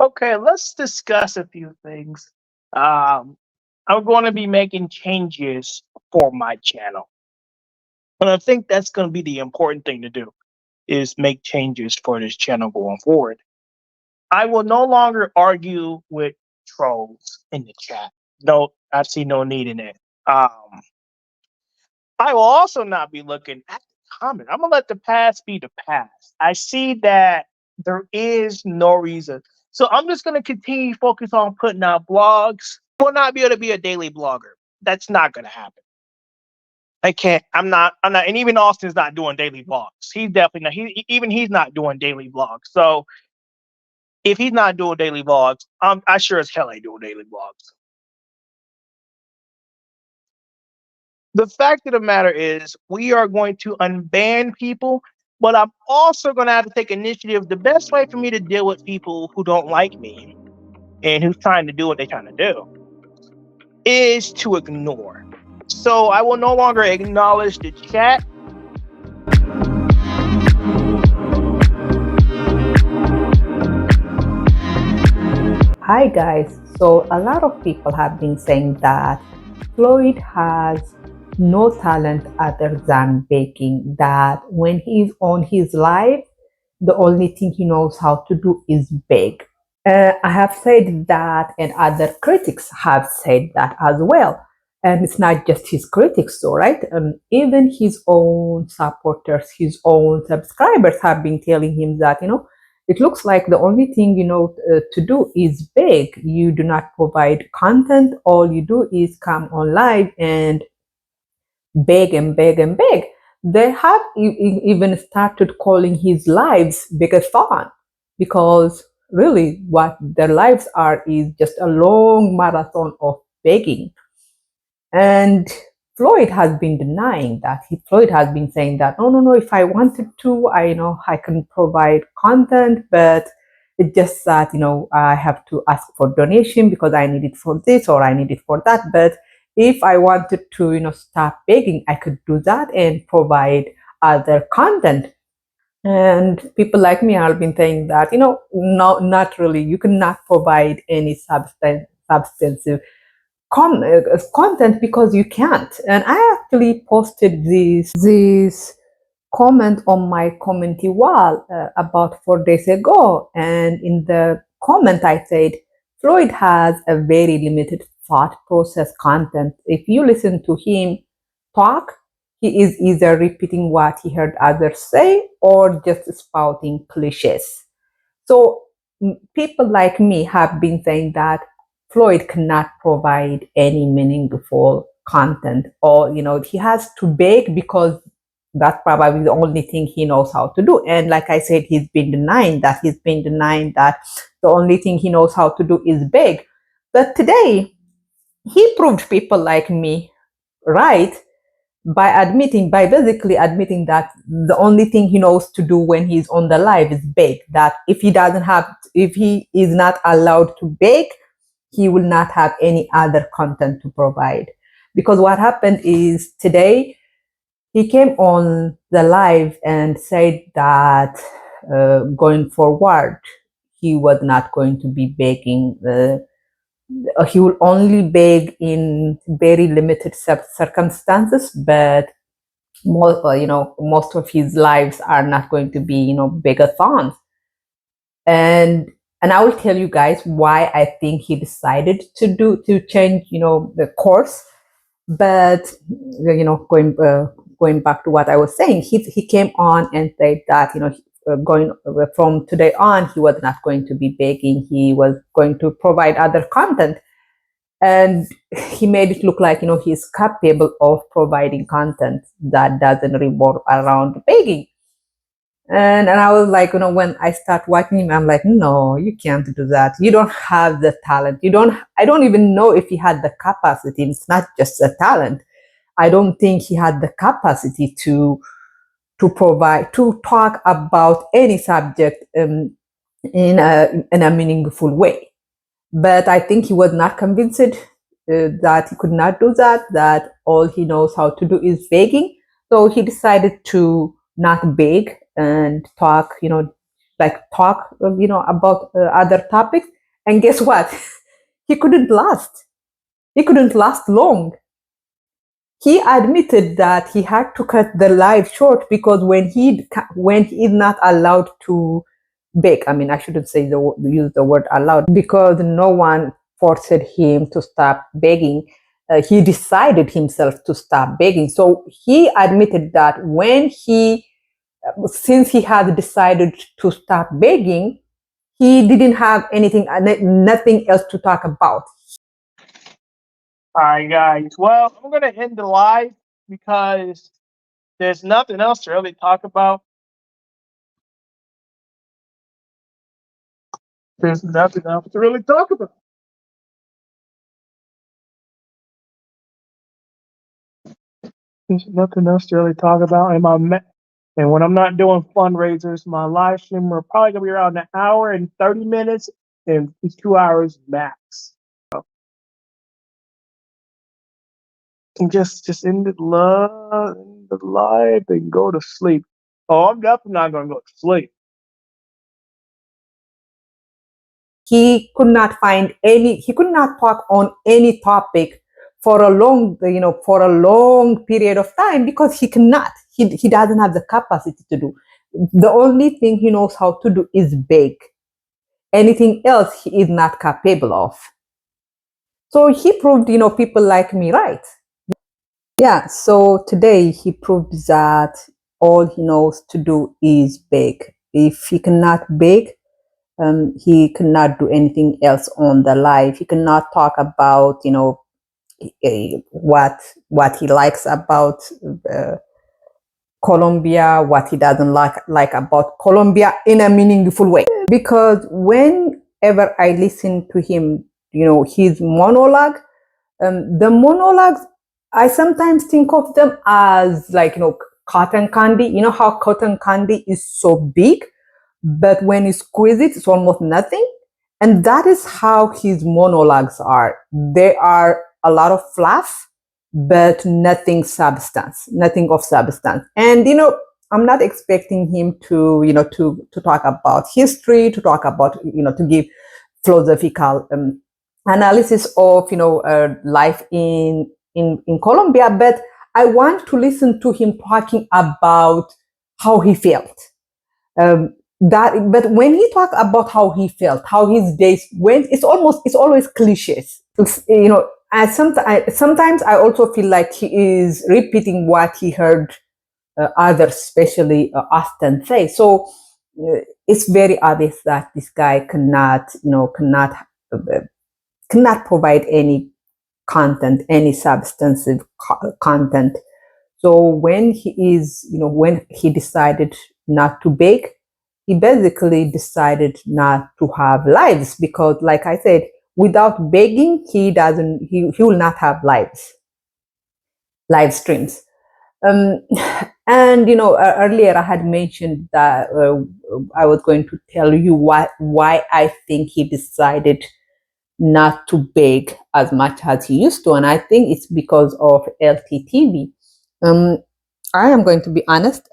Okay, let's discuss a few things. Um, I'm going to be making changes for my channel, and I think that's going to be the important thing to do is make changes for this channel going forward. I will no longer argue with trolls in the chat. No, I see no need in it. Um, I will also not be looking at the comment. I'm gonna let the past be the past. I see that there is no reason. So I'm just gonna continue to focus on putting out blogs. Will not be able to be a daily blogger. That's not gonna happen. I can't. I'm not. And even Austin's not doing daily vlogs. He's definitely not. Even he's not doing daily vlogs. So if he's not doing daily vlogs, I sure as hell ain't doing daily vlogs. The fact of the matter is, we are going to unban people, but I'm also going to have to take initiative. The best way for me to deal with people who don't like me and who's trying to do what they're trying to do is to ignore. So I will no longer acknowledge the chat. Hi guys, so a lot of people have been saying that Floyd has no talent other than baking, that when he's on his live, the only thing he knows how to do is bake. I have said that, and other critics have said that as well. And it's not just his critics, though, right? Even his own supporters, his own subscribers have been telling him that, it looks like the only thing you know to do is beg. You do not provide content. All you do is come on live and beg and beg and beg. They have even started calling his lives Beggar because really what their lives are is just a long marathon of begging. And Floyd has been denying that. Floyd has been saying that no, no, no. If I wanted to, I know I can provide content, but it's just that I have to ask for donation because I need it for this or I need it for that. But if I wanted to, stop begging, I could do that and provide other content. And people like me have been saying that, no, not really. You cannot provide any substantive content because you can't. And I actually posted this comment on my community wall about 4 days ago. And in the comment, I said, Floyd has a very limited thought process content. If you listen to him talk, he is either repeating what he heard others say or just spouting cliches. So people like me have been saying that Floyd cannot provide any meaningful content, or he has to beg because that's probably the only thing he knows how to do. And like I said, he's been denying that. He's been denying that the only thing he knows how to do is beg. But today, he proved people like me right by basically admitting that the only thing he knows to do when he's on the live is bake. That if he is not allowed to bake, he will not have any other content to provide. Because what happened is today he came on the live and said that going forward he was not going to be baking. He will only bake in very limited circumstances, but most of his lives are not going to be begathons. And I will tell you guys why I think he decided to change the course. But going back to what I was saying, he came on and said that going from today on he was not going to be begging, he was going to provide other content. And he made it look like he's capable of providing content that doesn't revolve around begging. And I was like, when I start watching him, I'm like, no, you can't do that. You don't have the talent. I don't even know if he had the capacity. It's not just the talent. I don't think he had the capacity to talk about any subject in a meaningful way. But I think he was not convinced that he could not do that, that all he knows how to do is begging. So he decided to not beg and talk, like talk, about other topics. And guess what? He couldn't last. He couldn't last long. He admitted that he had to cut the live short because when he's not allowed to beg. I mean, I shouldn't say use the word allowed because no one forced him to stop begging. He decided himself to stop begging. So he admitted that since he had decided to stop begging, he didn't have nothing else to talk about. All right, guys. Well, I'm gonna end the live because there's nothing else to really talk about. There's nothing else to really talk about. There's nothing else to really talk about. And when I'm not doing fundraisers, my live stream are probably gonna be around an hour and 30 minutes and 2 hours max. And just end the live and go to sleep. Oh, I'm definitely not gonna go to sleep. He could not talk on any topic for a long period of time because he doesn't have the capacity to do. The only thing he knows how to do is beg. Anything else he is not capable of. So he proved, people like me right. Yeah, so today he proved that all he knows to do is beg. If he cannot beg, he cannot do anything else on the live. He cannot talk about, what he likes about Colombia, what he doesn't like about Colombia in a meaningful way. Because whenever I listen to him, his monologue, the monologues, I sometimes think of them as like, cotton candy. You know how cotton candy is so big, but when you squeeze it, it's almost nothing. And that is how his monologues are. They are a lot of fluff, but nothing of substance. And, I'm not expecting him to talk about history, to talk about, to give philosophical analysis of, life in Colombia, but I want to listen to him talking about how he felt. But when he talked about how he felt, how his days went, it's always cliches. Sometimes I also feel like he is repeating what he heard others, especially often say. So it's very obvious that this guy cannot provide any content, any substantive content. So when he decided not to bake, he basically decided not to have lives because, like I said, without begging, he will not have live streams. Um, and earlier I had mentioned that I was going to tell you why I think he decided not to beg as much as he used to, and I think it's because of LTTV. I am going to be honest.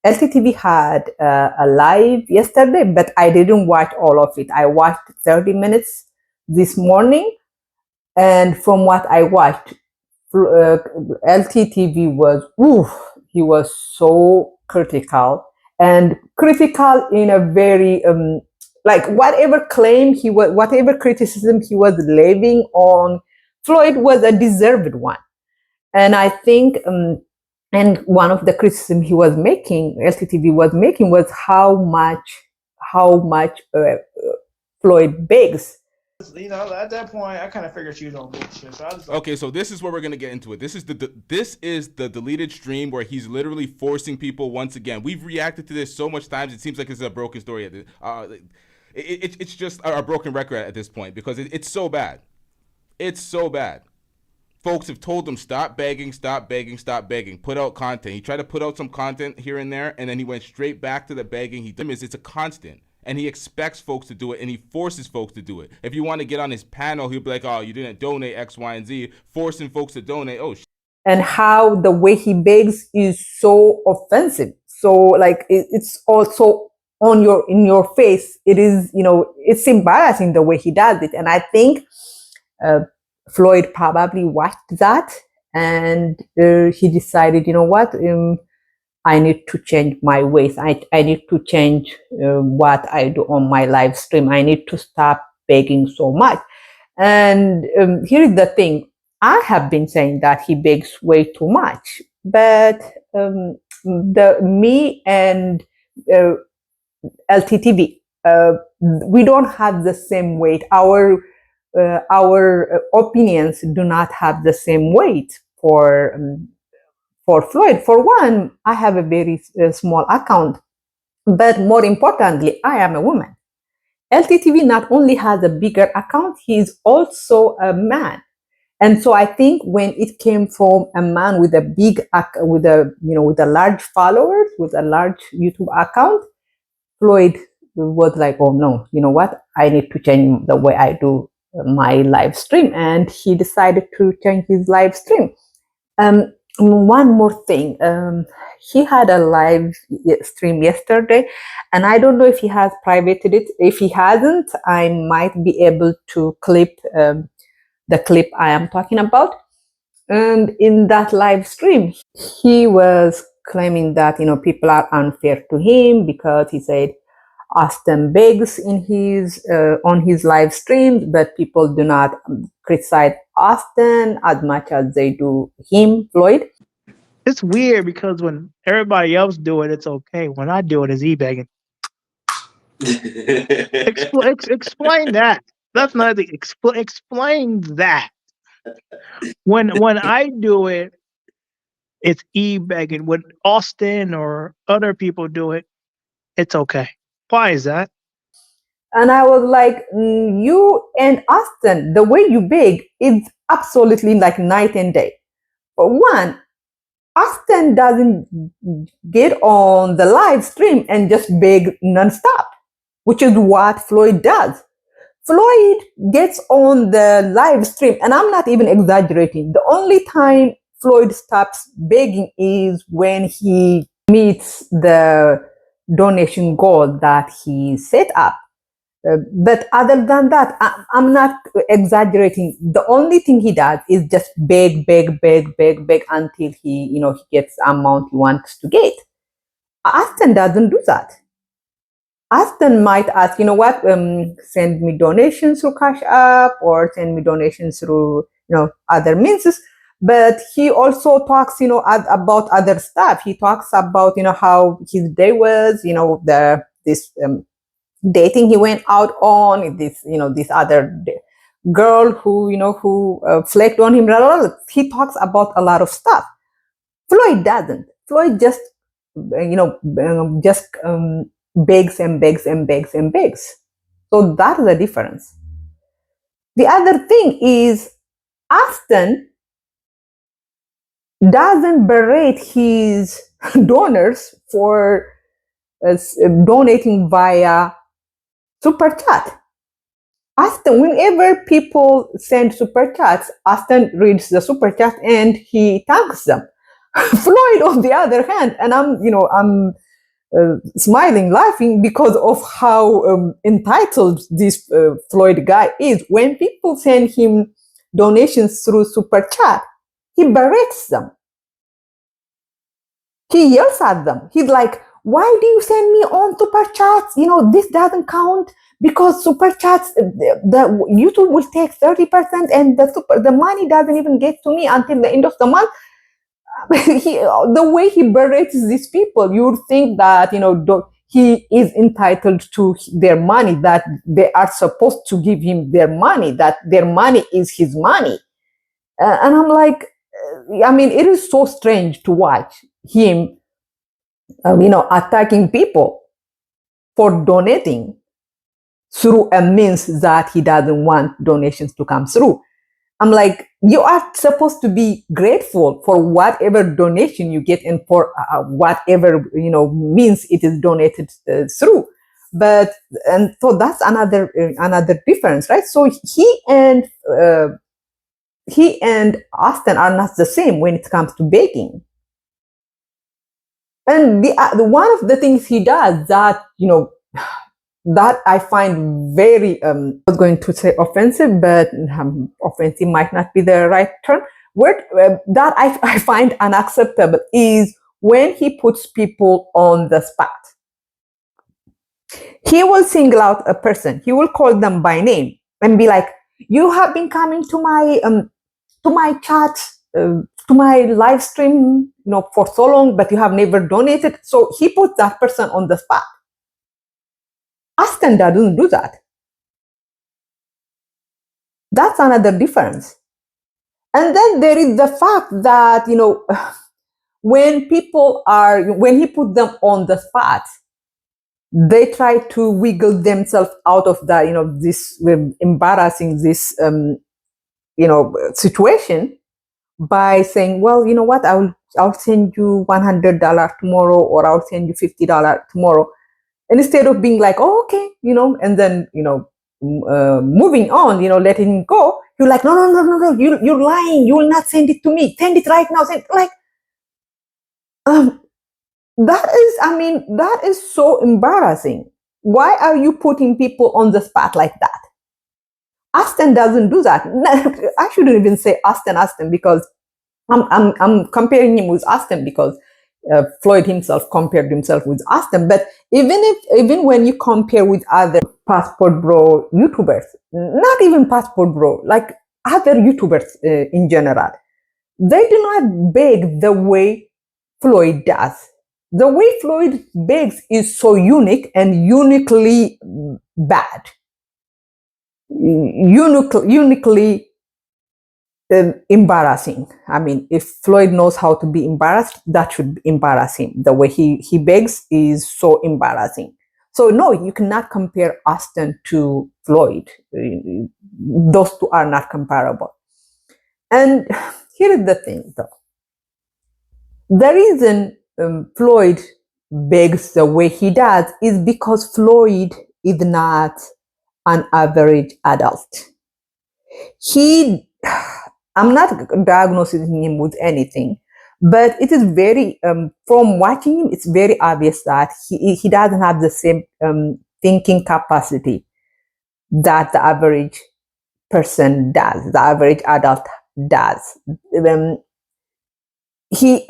LTTV had a live yesterday, but I didn't watch all of it. I watched 30 minutes this morning, and from what I watched, LTTV he was so critical, and critical in a very like whatever criticism he was levying on Floyd was a deserved one. And I think and one of the criticism LTTV was making, was how much Floyd begs. At that point, I kind of figured she was on bullshit. So okay, so this is where we're gonna get into it. This is the deleted stream where he's literally forcing people once again. We've reacted to this so much times. It seems like it's a broken story. It's just a broken record at this point because it's so bad. It's so bad. Folks have told him stop begging, put out content. He tried to put out some content here and there, and then he went straight back to the begging. It's a constant. And he expects folks to do it, and he forces folks to do it. If you want to get on his panel, he'll be like, oh, you didn't donate X, Y, and Z, forcing folks to donate. Oh, and how the way he begs is so offensive. So, like, it's also in your face, it is, it's embarrassing the way he does it. And I think uh, Floyd probably watched that, and he decided, you know what, I need to change my ways. I need to change what I do on my live stream. I need to stop begging so much. And here is the thing. I have been saying that he begs way too much, but the me and uh, LTTV, we don't have the same weight. Our opinions do not have the same weight for Floyd. For one, I have a very small account, but more importantly, I am a woman. LTTV not only has a bigger account, he is also a man. And so I think when it came from a man with a with a large followers, with a large YouTube account, Floyd was like, oh no, you know what? I need to change the way I do my live stream. And he decided to change his live stream. One more thing. He had a live stream yesterday, and I don't know if he has privated it. If he hasn't, I might be able to clip the clip I am talking about. And in that live stream, he was claiming that people are unfair to him because he said Austin begs in his on his live streams, but people do not criticize Austin as much as they do him, Floyd. It's weird because when everybody else do it, it's okay. When I do it, it's e-begging. Explain that. That's not the explain that. When I do it, it's e-begging. When Austin or other people do it, it's okay. Why is that? And I was like, you and Austin, the way you beg is absolutely like night and day. For one, Austin doesn't get on the live stream and just beg nonstop, which is what Floyd does. Floyd gets on the live stream, and I'm not even exaggerating. The only time Floyd stops begging is when he meets the donation goal that he set up. But other than that, I'm not exaggerating. The only thing he does is just beg, beg, beg, beg, beg until he gets the amount he wants to get. Aston doesn't do that. Aston might ask, send me donations through Cash App or send me donations through, other means. But he also talks, about other stuff. He talks about, how his day was, this dating he went out on, this other girl who flaked on him. He talks about a lot of stuff. Floyd doesn't. Floyd just begs and begs and begs and begs. So that's the difference. The other thing is Aston doesn't berate his donors for donating via super chat. Aston, whenever people send super chats, Aston reads the super chat and he thanks them. Floyd, on the other hand, and I'm smiling, laughing because of how entitled this Floyd guy is. When people send him donations through super chat, he berates them. He yells at them. He's like, why do you send me on super chats? This doesn't count because super chats, the YouTube will take 30% and the money doesn't even get to me until the end of the month. The way he berates these people, you would think that, he is entitled to their money, that they are supposed to give him their money, that their money is his money. And I'm like, it is so strange to watch him, attacking people for donating through a means that he doesn't want donations to come through. I'm like, you are supposed to be grateful for whatever donation you get and for whatever means it is donated through. And so that's another difference, right? So he and Austin are not the same when it comes to begging. And the one of the things he does that, that I find very, I was going to say offensive, but offensive might not be the right term. Word that I find unacceptable is when he puts people on the spot. He will single out a person. He will call them by name and be like, "You have been coming to my chat, to my live stream, for so long, but you have never donated." So he puts that person on the spot. Aston doesn't do that. That's another difference. And then there is the fact that, when he put them on the spot, they try to wiggle themselves out of that, this embarrassing, this, situation by saying, well, you know what, I'll send you $100 tomorrow, or I'll send you $50 tomorrow. And instead of being like, oh, okay, and then, moving on, letting go, you're like, no, you're lying. You will not send it to me. Send it right now. That is so embarrassing. Why are you putting people on the spot like that? Aston doesn't do that. I shouldn't even say Aston, because I'm comparing him with Aston because Floyd himself compared himself with Aston. But even when you compare with other Passport Bro YouTubers, not even Passport Bro, like other YouTubers in general, they do not beg the way Floyd does. The way Floyd begs is so unique and uniquely bad, uniquely embarrassing. I mean, if Floyd knows how to be embarrassed, that should embarrass him. The way he begs is so embarrassing. So no, you cannot compare Aston to Floyd. Those two are not comparable. And here is the thing, though. The reason Floyd begs the way he does is because Floyd is not an average adult. I'm not diagnosing him with anything, but it is very, from watching him, it's very obvious that he doesn't have the same thinking capacity that the average person does, the average adult does. He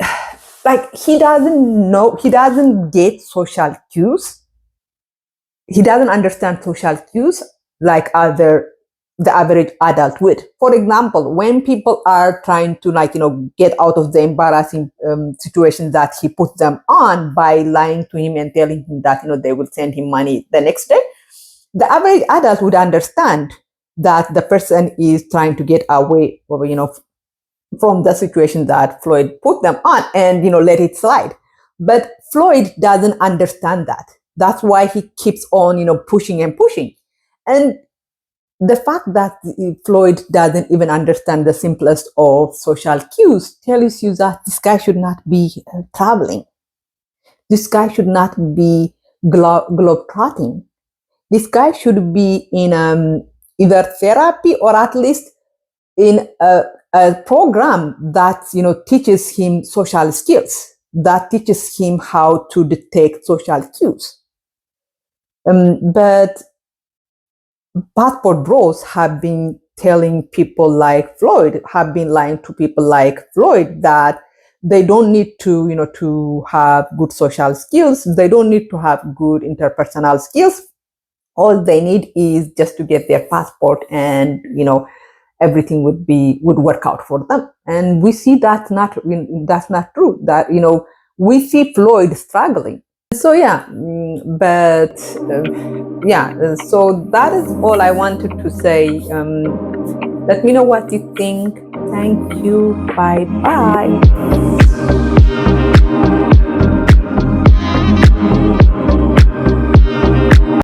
doesn't get social cues. He doesn't understand social cues like the average adult would. For example, when people are trying to get out of the embarrassing situation that he put them on by lying to him and telling him that they will send him money the next day, the average adult would understand that the person is trying to get away, from the situation that Floyd put them on and let it slide. But Floyd doesn't understand that. That's why he keeps on pushing and pushing. And the fact that Floyd doesn't even understand the simplest of social cues tells you that this guy should not be traveling. This guy should not be globetrotting. This guy should be in either therapy or at least in a program that teaches him social skills, that teaches him how to detect social cues. But Passport Bros have been telling people like Floyd, have been lying to people like Floyd that they don't need to have good social skills. They don't need to have good interpersonal skills. All they need is just to get their passport, and everything would work out for them. And we see that's not true. That we see Floyd struggling. So yeah, but so that is all I wanted to say. Let me know what you think. Thank you. Bye bye.